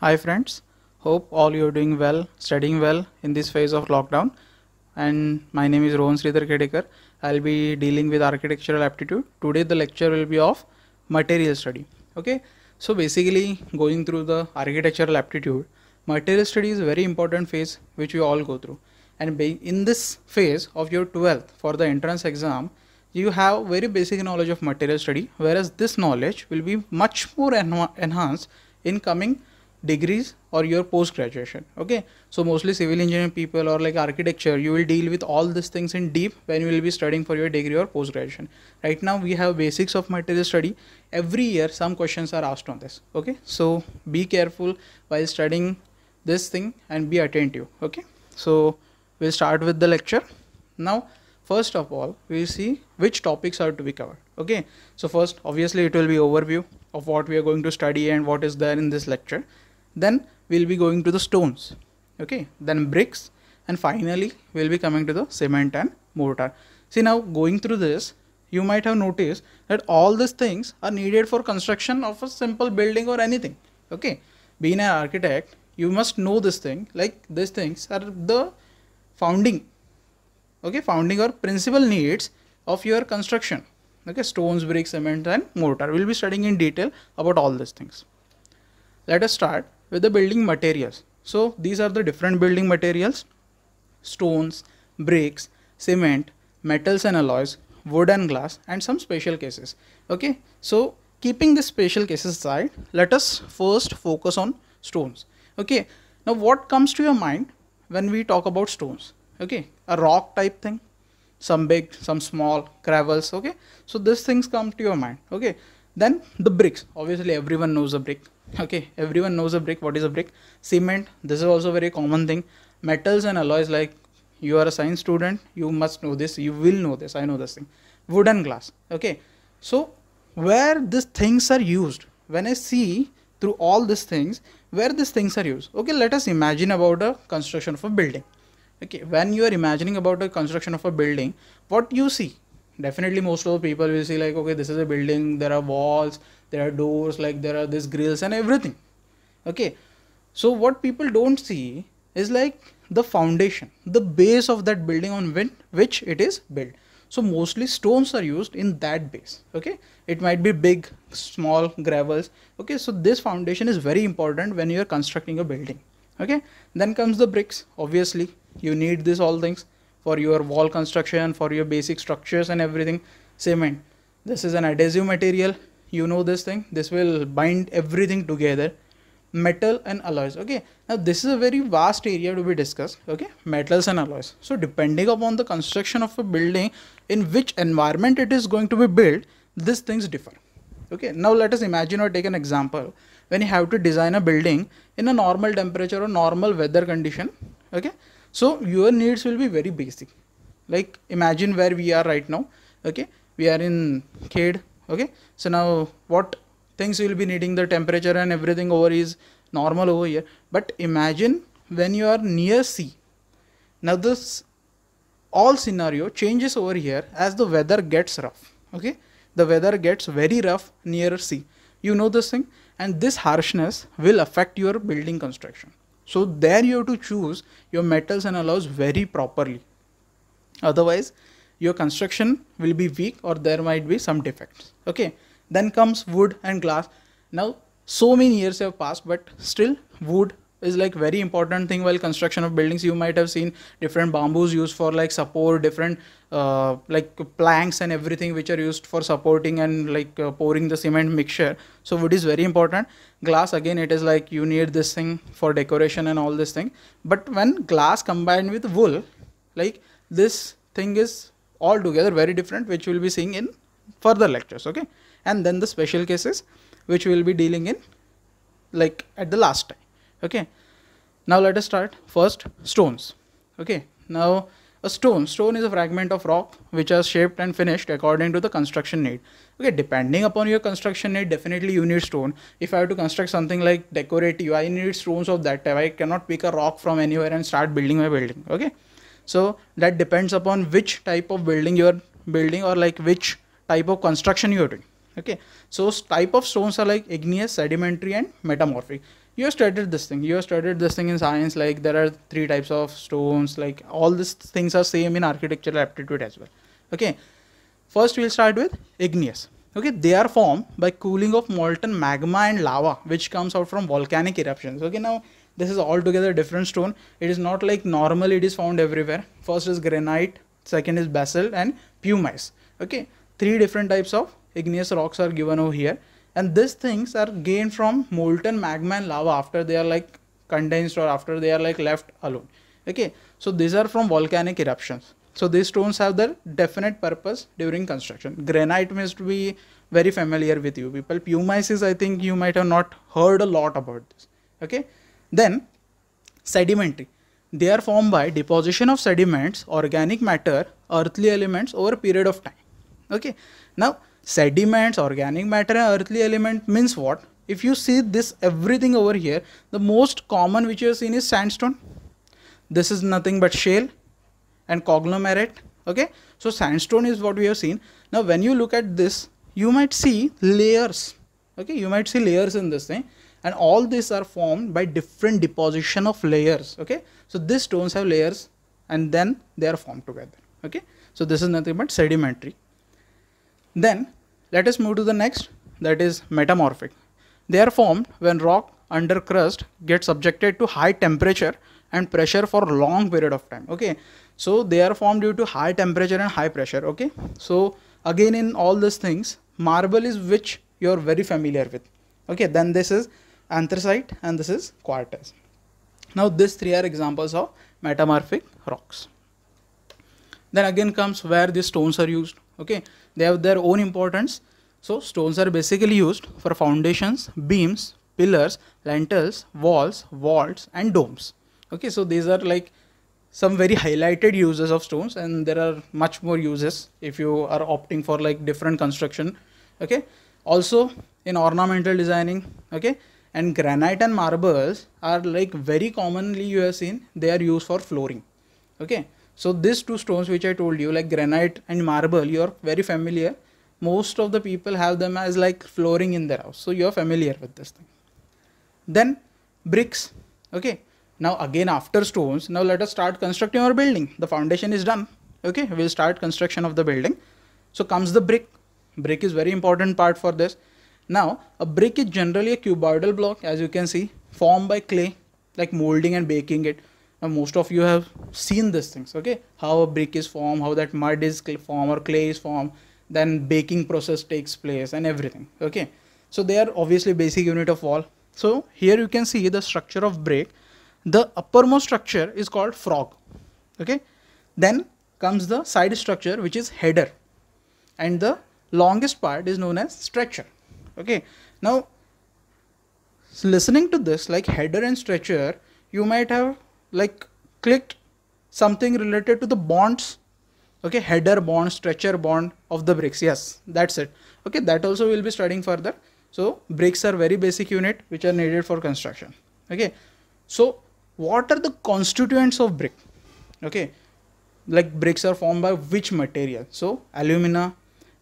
Hi friends, hope all you are doing well, studying well in this phase of lockdown. And my name is Rohan Sridhar Kedekar. I'll be dealing with architectural aptitude. Today the lecture will be of material study. Okay, so basically going through the architectural aptitude, material study is a very important phase which we all go through. And in this phase of your 12th for the entrance exam, you have very basic knowledge of material study, whereas this knowledge will be much more enhanced in coming degrees or your post graduation. Okay, so mostly civil engineering people or like architecture, you will deal with all these things in deep when you will be studying for your degree or post graduation. Right now we have basics of material study. Every year some questions are asked on this. Okay, so be careful while studying this thing and be attentive. Okay, so we'll start with the lecture now. First of all, we'll see which topics are to be covered. Okay, so first obviously it will be overview of what we are going to study and what is there in this lecture. Then we'll be going to the stones, okay, then bricks, and finally we'll be coming to the cement and mortar. See, now going through this, you might have noticed that all these things are needed for construction of a simple building or anything. Okay, being an architect, you must know this thing, like these things are the founding, okay, founding or principal needs of your construction. Okay, stones, bricks, cement and mortar. We'll be studying in detail about all these things. Let us start with the building materials. So these are the different building materials: stones, bricks, cement, metals and alloys, wood and glass, and some special cases. Okay, so keeping the special cases aside, let us first focus on stones. Okay, now what comes to your mind when we talk about stones? Okay, a rock type thing, some big, some small, gravels. Okay, so these things come to your mind. Okay, then the bricks, obviously everyone knows a brick. Okay, everyone knows a brick. What is a brick? Cement, this is also a very common thing. Metals and alloys, like you are a science student, you must know this, you will know this, I know this thing. Wood and glass. Okay, so where these things are used, when I see through all these things, where these things are used. Okay, let us imagine about a construction of a building. Okay, when you are imagining about a construction of a building, what you see? Definitely most of the people will see like, okay, this is a building, there are walls, there are doors, like there are these grills and everything. Okay, so what people don't see is like the foundation, the base of that building on which it is built. So mostly stones are used in that base. Okay, it might be big, small, gravels. Okay, so this foundation is very important when you are constructing a building. Okay, then comes the bricks. Obviously you need this all things for your wall construction, for your basic structures and everything. Cement, this is an adhesive material, you know this thing, this will bind everything together. Metal and alloys. Okay, now this is a very vast area to be discussed. Okay, metals and alloys, so depending upon the construction of a building, in which environment it is going to be built, these things differ. Okay, now let us imagine or take an example when you have to design a building in a normal temperature or normal weather condition. Okay, so your needs will be very basic. Like imagine where we are right now. Okay, we are in Khed. Okay, so now what things will be needing, the temperature and everything over is normal over here. But imagine when you are near sea. Now this all scenario changes over here as the weather gets rough. Okay, the weather gets very rough near sea, you know this thing, and this harshness will affect your building construction. So there you have to choose your metals and alloys very properly, otherwise your construction will be weak or there might be some defects. Okay, then comes wood and glass. Now so many years have passed, but still wood is like very important thing while construction of buildings. You might have seen different bamboos used for like support, different like planks and everything which are used for supporting and like pouring the cement mixture. So wood is very important. Glass, again, it is like you need this thing for decoration and all this thing. But when glass combined with wool, like this thing is altogether very different, which we'll be seeing in further lectures. Okay, and then the special cases which we will be dealing in like at the last time. Okay, now let us start. First, stones. Okay, now a stone is a fragment of rock which are shaped and finished according to the construction need. Okay, depending upon your construction need, definitely you need stone. If I have to construct something like decorative, I need stones of that type. I cannot pick a rock from anywhere and start building my building. Okay, so that depends upon which type of building you are building or like which type of construction you are doing. Okay, so type of stones are like igneous, sedimentary, and metamorphic. You have studied this thing. You have studied this thing in science. Like there are 3 types of stones. Like all these things are same in architectural aptitude as well. Okay, first we'll start with igneous. Okay, they are formed by cooling of molten magma and lava, which comes out from volcanic eruptions. Okay, now this is altogether different stone. It is not like normally it is found everywhere. First is granite, second is basalt, and pumice. Okay, 3 different types of igneous rocks are given over here, and these things are gained from molten magma and lava after they are like condensed or after they are like left alone. Okay, so these are from volcanic eruptions. So these stones have their definite purpose during construction. Granite must be very familiar with you people. Pumice is, I think you might have not heard a lot about this. Okay, then sedimentary. They are formed by deposition of sediments, organic matter, earthly elements over a period of time. Okay, now sediments, organic matter, and earthly element means what? If you see this everything over here, the most common which you have seen is sandstone. This is nothing but shale and conglomerate. Okay, so sandstone is what we have seen. Now when you look at this, you might see layers. Okay, you might see layers in this thing, and all these are formed by different deposition of layers. Okay, so these stones have layers and then they are formed together. Okay, so this is nothing but sedimentary. Then let us move to the next, that is metamorphic. They are formed when rock under crust gets subjected to high temperature and pressure for long period of time. Okay, so they are formed due to high temperature and high pressure. Okay, so again in all these things, marble is which you are very familiar with. Okay, then this is anthracite and this is quartz. Now these 3 are examples of metamorphic rocks. Then again comes where these stones are used. Okay, they have their own importance. So stones are basically used for foundations, beams, pillars, lintels, walls, vaults, and domes. Okay, so these are like some very highlighted uses of stones, and there are much more uses if you are opting for like different construction. Okay, also in ornamental designing. Okay, and granite and marbles are like very commonly you have seen they are used for flooring. Okay, so these 2 stones which I told you, like granite and marble, you are very familiar. Most of the people have them as like flooring in their house, so you are familiar with this thing. Then bricks. Okay, now again after stones, now let us start constructing our building. The foundation is done. Okay, we'll start construction of the building. So comes the brick. Brick is very important part for this. Now a brick is generally a cuboidal block, as you can see, formed by clay, like molding and baking it. Now most of you have seen these things. Okay, how a brick is formed, how that mud is formed or clay is formed, then baking process takes place and everything. Okay, so they are obviously basic unit of wall. So here you can see the structure of brick. The uppermost structure is called frog. Okay, then comes the side structure which is header, and the longest part is known as stretcher. Okay, now listening to this, like header and stretcher, you might have like clicked something related to the bonds. Okay, header bond, stretcher bond of the bricks. Yes, that's it. Okay, that also we'll be studying further. So bricks are very basic unit which are needed for construction. Okay, so what are the constituents of brick? Okay, like bricks are formed by which material? So alumina,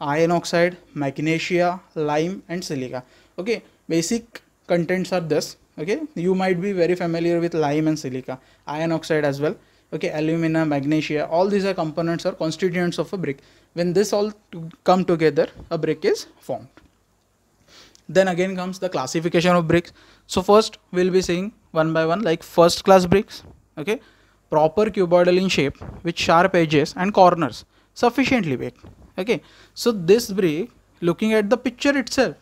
iron oxide, magnesia, lime, and silica. Okay, basic contents are this. Okay, you might be very familiar with lime and silica, iron oxide as well. Okay, alumina, magnesia, all these are components or constituents of a brick. When this all come together, a brick is formed. Then again comes the classification of bricks. So first we'll be seeing one by one, like first class bricks. Okay, proper cuboidal in shape with sharp edges and corners, sufficiently baked. Okay, so this brick, looking at the picture itself,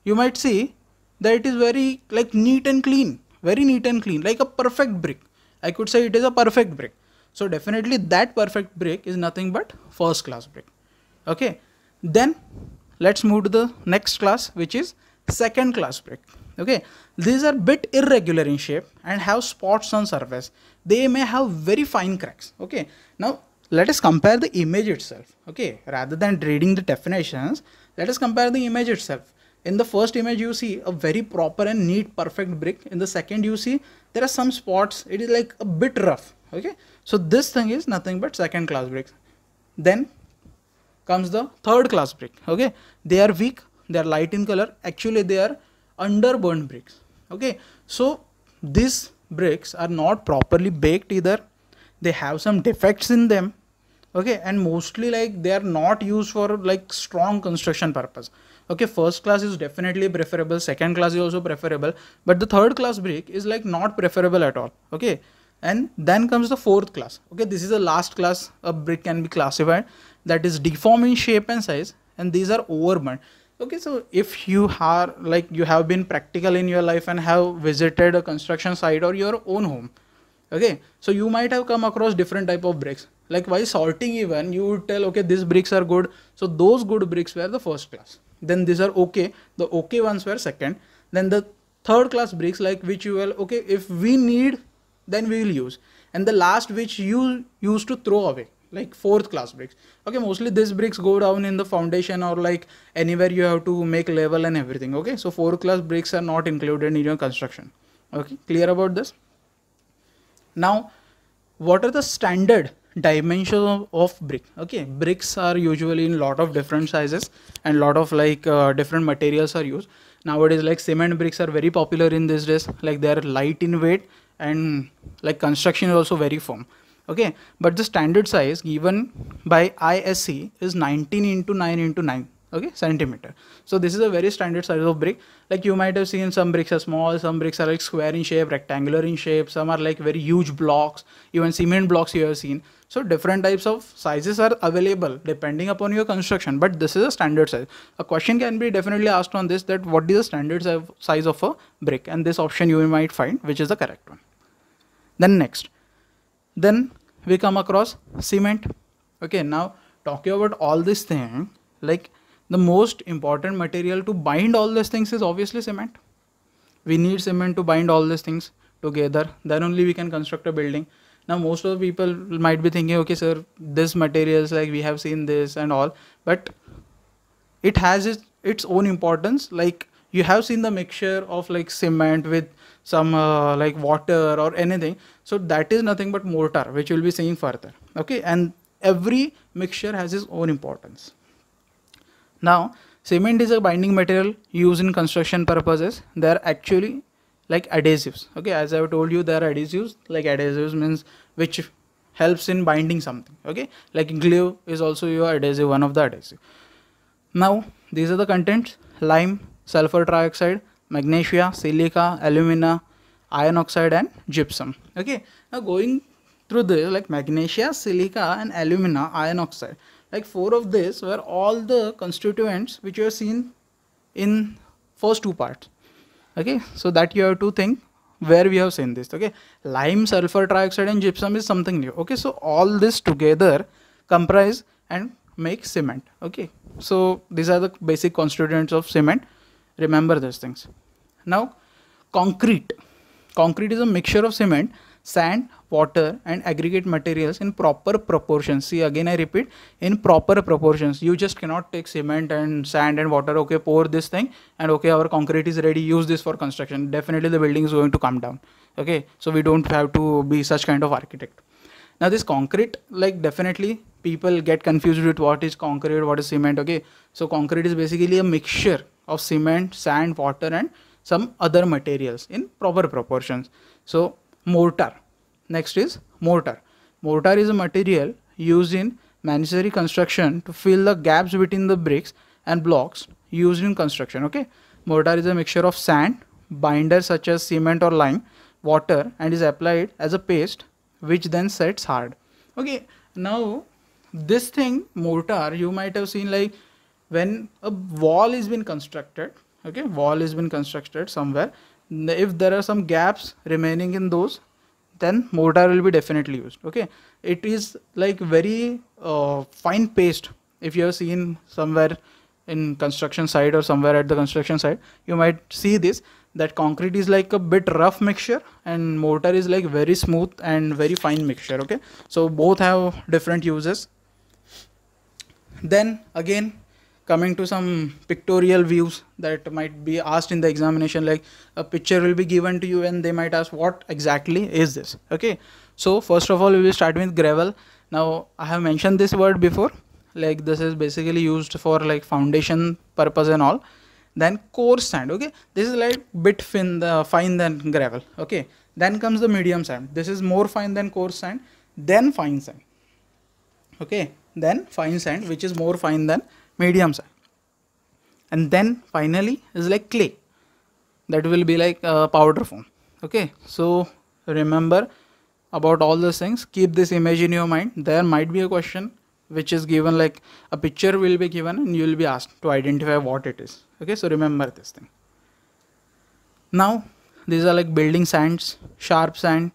you might see that it is very like neat and clean, very neat and clean, like a perfect brick. I could say it is a perfect brick. So definitely that perfect brick is nothing but first class brick. Okay, then let's move to the next class, which is second class brick. Okay, these are bit irregular in shape and have spots on surface. They may have very fine cracks. Okay, now let us compare the image itself. Okay, rather than reading the definitions, let us compare the image itself. In the first image you see a very proper and neat perfect brick. In the second you see there are some spots, it is like a bit rough. Okay, so this thing is nothing but second class bricks. Then comes the third class brick. Okay, they are weak, they are light in color, actually they are underburned bricks. Okay, so these bricks are not properly baked either, they have some defects in them. Okay, and mostly like they are not used for like strong construction purpose. Okay, first class is definitely preferable, second class is also preferable, but the third class brick is like not preferable at all. Okay, and then comes the fourth class. Okay, this is the last class a brick can be classified, that is deformed in shape and size, and these are overburnt. Okay, so if you are like you have been practical in your life and have visited a construction site or your own home, okay, so you might have come across different type of bricks. Like while sorting even, you would tell, okay, these bricks are good, so those good bricks were the first class, then these are okay, the okay ones were second, then the third class bricks, like which you will, okay, if we need then we will use, and the last which you used to throw away, like fourth class bricks. Okay, mostly these bricks go down in the foundation or like anywhere you have to make level and everything. Okay, so fourth class bricks are not included in your construction. Okay, clear about this? Now what are the standard dimensions of brick? Okay, bricks are usually in lot of different sizes and lot of like different materials are used nowadays. Like cement bricks are very popular in these days, like they are light in weight and like construction is also very firm. Okay, but the standard size given by ISC is 19 into 9 into 9, okay, centimeter. So this is a very standard size of brick. Like you might have seen some bricks are small, some bricks are like square in shape, rectangular in shape, some are like very huge blocks, even cement blocks you have seen. So different types of sizes are available depending upon your construction, but this is a standard size. A question can be definitely asked on this, that what is the standard size of a brick, and this option you might find which is the correct one. Then next, then we come across cement. Okay, now talking about all this thing, like the most important material to bind all these things is obviously cement. We need cement to bind all these things together, then only we can construct a building. Now most of the people might be thinking, okay sir, this materials like we have seen this and all, but it has its own importance. Like you have seen the mixture of like cement with some like water or anything, so that is nothing but mortar, which we'll be seeing further. Okay, and every mixture has its own importance. Now cement is a binding material used in construction purposes. They are actually like adhesives. Okay, as I've told you, they are adhesives. Like adhesives means which helps in binding something. Okay, like glue is also your adhesive, one of the adhesive. Now these are the contents: lime, sulfur trioxide, magnesia, silica, alumina, iron oxide and gypsum. Okay, now going through this, like magnesia, silica and alumina, iron oxide, like four of this were all the constituents which you have seen in first two parts. Okay, so that you have to think where we have seen this. Okay, lime, sulfur trioxide and gypsum is something new. Okay, so all this together comprise and make cement. Okay, so these are the basic constituents of cement. Remember these things. Now concrete is a mixture of cement, sand, water and aggregate materials in proper proportions. See, again I repeat, in proper proportions. You just cannot take cement and sand and water, okay, pour this thing and okay, our concrete is ready, use this for construction. Definitely the building is going to come down. Okay, so we don't have to be such kind of architect. Now this concrete, like definitely people get confused with what is concrete, what is cement. Okay, so concrete is basically a mixture of cement, sand, water and some other materials in proper proportions. So mortar, next is mortar. Mortar is a material used in masonry construction to fill the gaps between the bricks and blocks used in construction. Okay, mortar is a mixture of sand, binder such as cement or lime, water and is applied as a paste which then sets hard. Okay, now this thing mortar you might have seen, like when a wall is been constructed. Okay, wall has been constructed somewhere, if there are some gaps remaining in those, then mortar will be definitely used. Okay, it is like very fine paste. If you have seen somewhere in construction site or somewhere at the construction site, you might see this, that concrete is like a bit rough mixture and mortar is like very smooth and very fine mixture. Okay, so both have different uses. Then again, coming to some pictorial views that might be asked in the examination, like a picture will be given to you and they might ask what exactly is this. Okay, so first of all we will start with gravel. Now I have mentioned this word before, like this is basically used for like foundation purpose and all. Then coarse sand, okay, this is like bit fine than gravel, okay. Then comes the medium sand, this is more fine than coarse sand. Then fine sand, okay, then fine sand, which is more fine than medium sand. And then finally is like clay, that will be like powder form, okay. So remember about all those things, keep this image in your mind. There might be a question which is given, like a picture will be given and you will be asked to identify what it is, okay. So remember this thing. Now these are like building sands, sharp sand,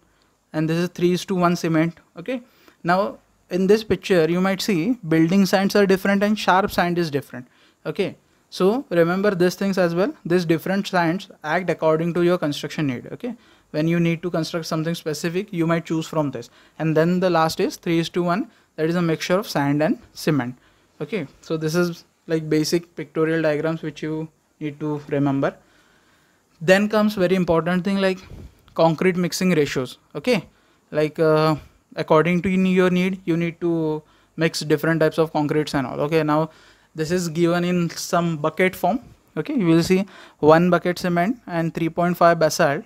and this is 3:1 cement, okay. Now in this picture you might see building sands are different and sharp sand is different, okay. So remember these things as well. These different sands act according to your construction need, okay. When you need to construct something specific, you might choose from this. And then the last is 3:1, that is a mixture of sand and cement, okay. So this is like basic pictorial diagrams which you need to remember. Then comes very important thing like concrete mixing ratios, okay. Like according to your need, you need to mix different types of concretes and all, okay. Now this is given in some bucket form, okay. You will see 1 bucket cement and 3.5 basalt.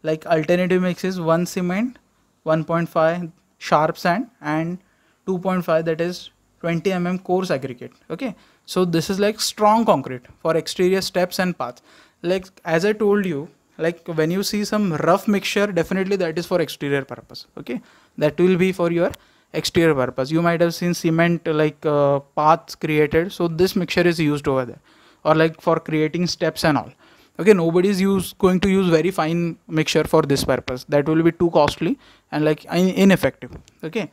Like alternative mix is 1 cement, 1.5 sharp sand and 2.5, that is 20 mm coarse aggregate, okay. So this is like strong concrete for exterior steps and paths. Like as I told you, like when you see some rough mixture, definitely that is for exterior purpose, okay. That will be for your exterior purpose. You might have seen cement like paths created, so this mixture is used over there, or like for creating steps and all, okay. Nobody is going to use very fine mixture for this purpose, that will be too costly and like ineffective, okay.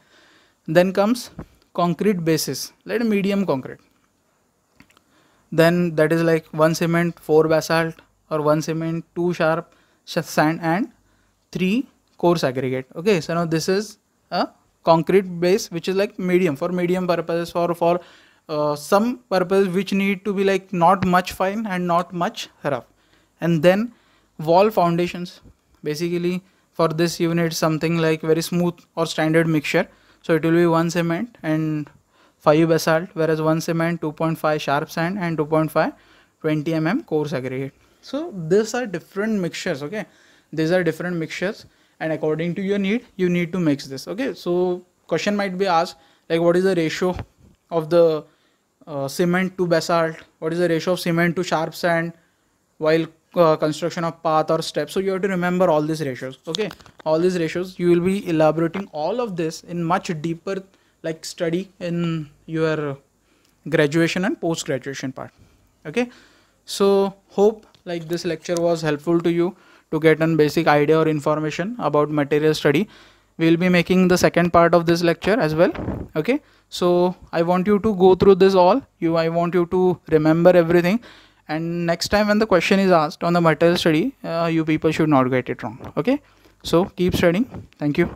Then comes concrete basis, like medium concrete. Then that is like 1 cement, 4 basalt, or 1 cement, 2 sharp sand and 3 coarse aggregate, okay. So now this is a concrete base which is like medium, for medium purposes, for some purpose which need to be like not much fine and not much rough. And then wall foundations, basically for this you need something like very smooth or standard mixture. So it will be 1 cement and 5 basalt, whereas 1 cement, 2.5 sharp sand and 2.5 20 mm coarse aggregate. So these are different mixtures, okay. These are different mixtures, and according to your need, you need to mix this, okay. So question might be asked like what is the ratio of the cement to basalt, what is the ratio of cement to sharp sand while construction of path or steps. So you have to remember all these ratios, okay. All these ratios, you will be elaborating all of this in much deeper like study in your graduation and post graduation part, okay. So hope like this lecture was helpful to you to get a basic idea or information about material study. We will be making the second part of this lecture as well, okay. So I want you to go through this all, I want you to remember everything, and next time when the question is asked on the material study, you people should not get it wrong, okay. So keep studying. Thank you.